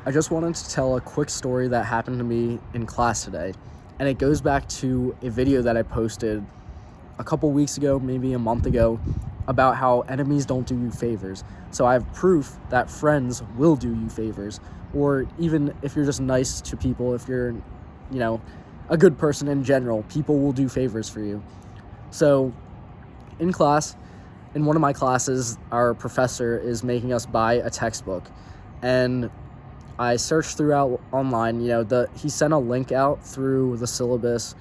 I just wanted to tell a quick story that happened to me in class today, and it goes back to a video that I posted a couple weeks ago, maybe a month ago, about how enemies don't do you favors. So I have proof that friends will do you favors, or even if you're just nice to people, if you're, a good person in general, people will do favors for you. So in class, in one of my classes, our professor is making us buy a textbook, and I searched throughout online. He sent a link out through the syllabus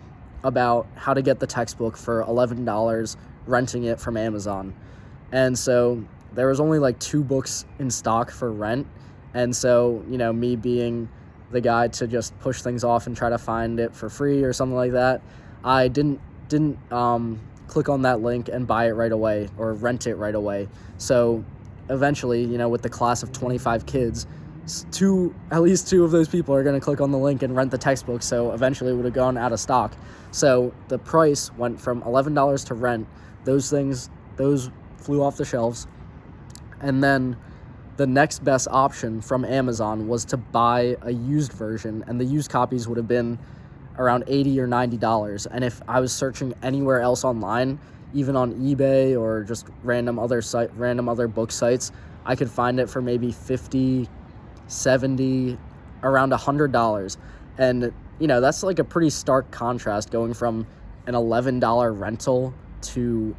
about how to get the textbook for $11, renting it from Amazon. And so there was only like 2 books in stock for rent. And so, me being the guy to just push things off and try to find it for free or something like that, I didn't click on that link and buy it right away or rent it right away. So eventually, with the class of 25 kids, at least two of those people are going to click on the link and rent the textbook. So eventually it would have gone out of stock. So the price went from $11 to rent. Those flew off the shelves. And then the next best option from Amazon was to buy a used version, and the used copies would have been around $80 or $90. And if I was searching anywhere else online, even on eBay or just random other book sites, I could find it for maybe $50, $70, around $100. And that's like a pretty stark contrast, going from an $11 rental to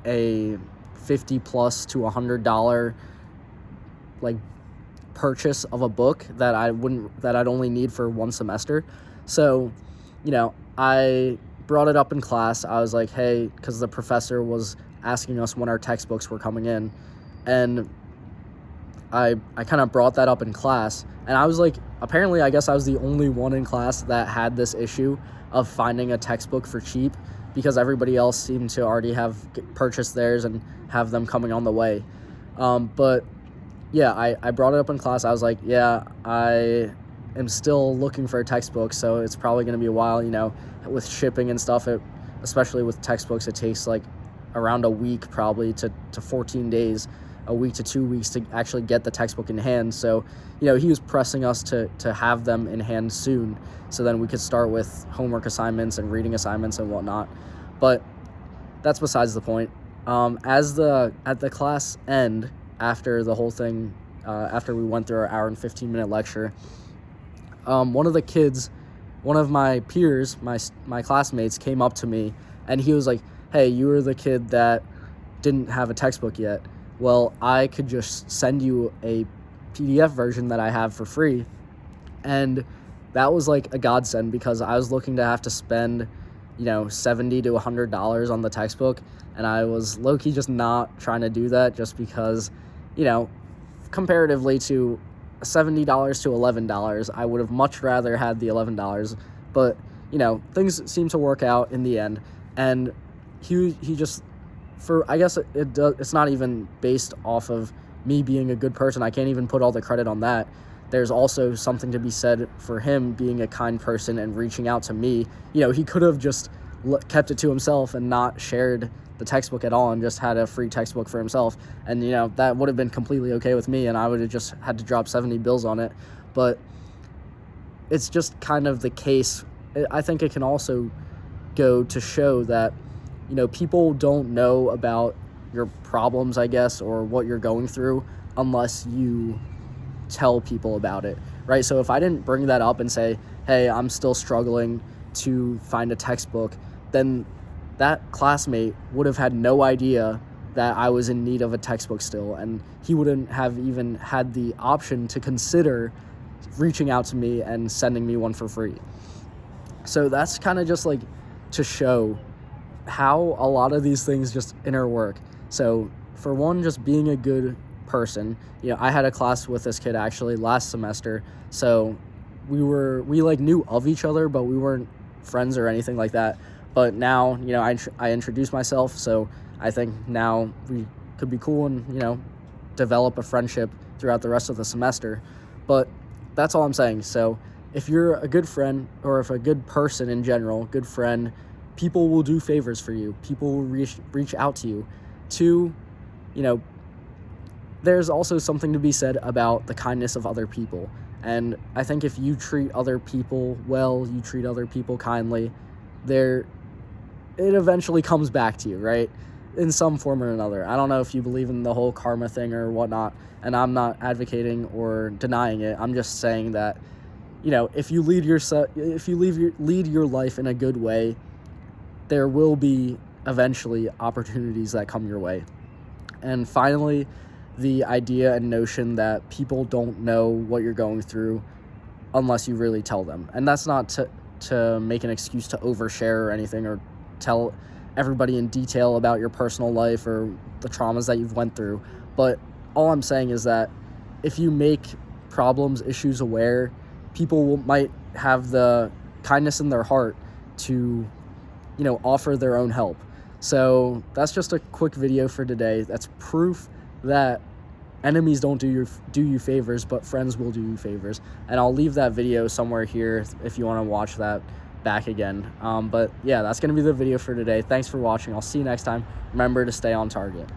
a $50 plus to $100 like purchase of a book that I'd only need for one semester. So I brought it up in class. I was like, hey, because the professor was asking us when our textbooks were coming in, and I kind of brought that up in class, and I was like, apparently I guess I was the only one in class that had this issue of finding a textbook for cheap, because everybody else seemed to already have purchased theirs and have them coming on the way. But yeah, I brought it up in class. I was like, yeah, I am still looking for a textbook, so it's probably going to be a while, with shipping and stuff. Especially with textbooks, it takes like around a week probably to 14 days, a week to 2 weeks to actually get the textbook in hand. So, he was pressing us to have them in hand soon, so then we could start with homework assignments and reading assignments and whatnot. But that's besides the point. At the class end, after the whole thing, after we went through our hour and 15-minute lecture, one of my peers, my classmates, came up to me, and he was like, hey, you were the kid that didn't have a textbook yet. Well, I could just send you a PDF version that I have for free. And that was like a godsend, because I was looking to have to spend, $70 to $100 on the textbook. And I was low-key just not trying to do that, just because, comparatively to $70 to $11, I would have much rather had the $11. But, things seem to work out in the end. And he just, I guess it's not even based off of me being a good person. I can't even put all the credit on that. There's also something to be said for him being a kind person and reaching out to me. He could have just kept it to himself and not shared the textbook at all and just had a free textbook for himself. And, that would have been completely okay with me, and I would have just had to drop 70 bills on it. But it's just kind of the case. I think it can also go to show that, people don't know about your problems, I guess, or what you're going through unless you tell people about it, right? So if I didn't bring that up and say, hey, I'm still struggling to find a textbook, then that classmate would have had no idea that I was in need of a textbook still, and he wouldn't have even had the option to consider reaching out to me and sending me one for free. So that's kind of just like to show how a lot of these things just interwork. So for one, just being a good person. I had a class with this kid actually last semester, so we knew of each other, but we weren't friends or anything like that. But now, I introduced myself, so I think now we could be cool and, develop a friendship throughout the rest of the semester. But that's all I'm saying. So if you're a good friend, or if a good person in general, good friend, people will do favors for you. People will reach out to you. Two, there's also something to be said about the kindness of other people. And I think if you treat other people well, you treat other people kindly, it eventually comes back to you, right? In some form or another. I don't know if you believe in the whole karma thing or whatnot, and I'm not advocating or denying it. I'm just saying that, if you lead your life in a good way, there will be eventually opportunities that come your way. And finally, the idea and notion that people don't know what you're going through unless you really tell them. And that's not to make an excuse to overshare or anything, or tell everybody in detail about your personal life or the traumas that you've went through. But all I'm saying is that if you make issues aware, people might have the kindness in their heart to, offer their own help. So that's just a quick video for today. That's proof that enemies don't do you favors, but friends will do you favors. And I'll leave that video somewhere here if you want to watch that back again. But yeah, that's going to be the video for today. Thanks for watching. I'll see you next time. Remember to stay on target.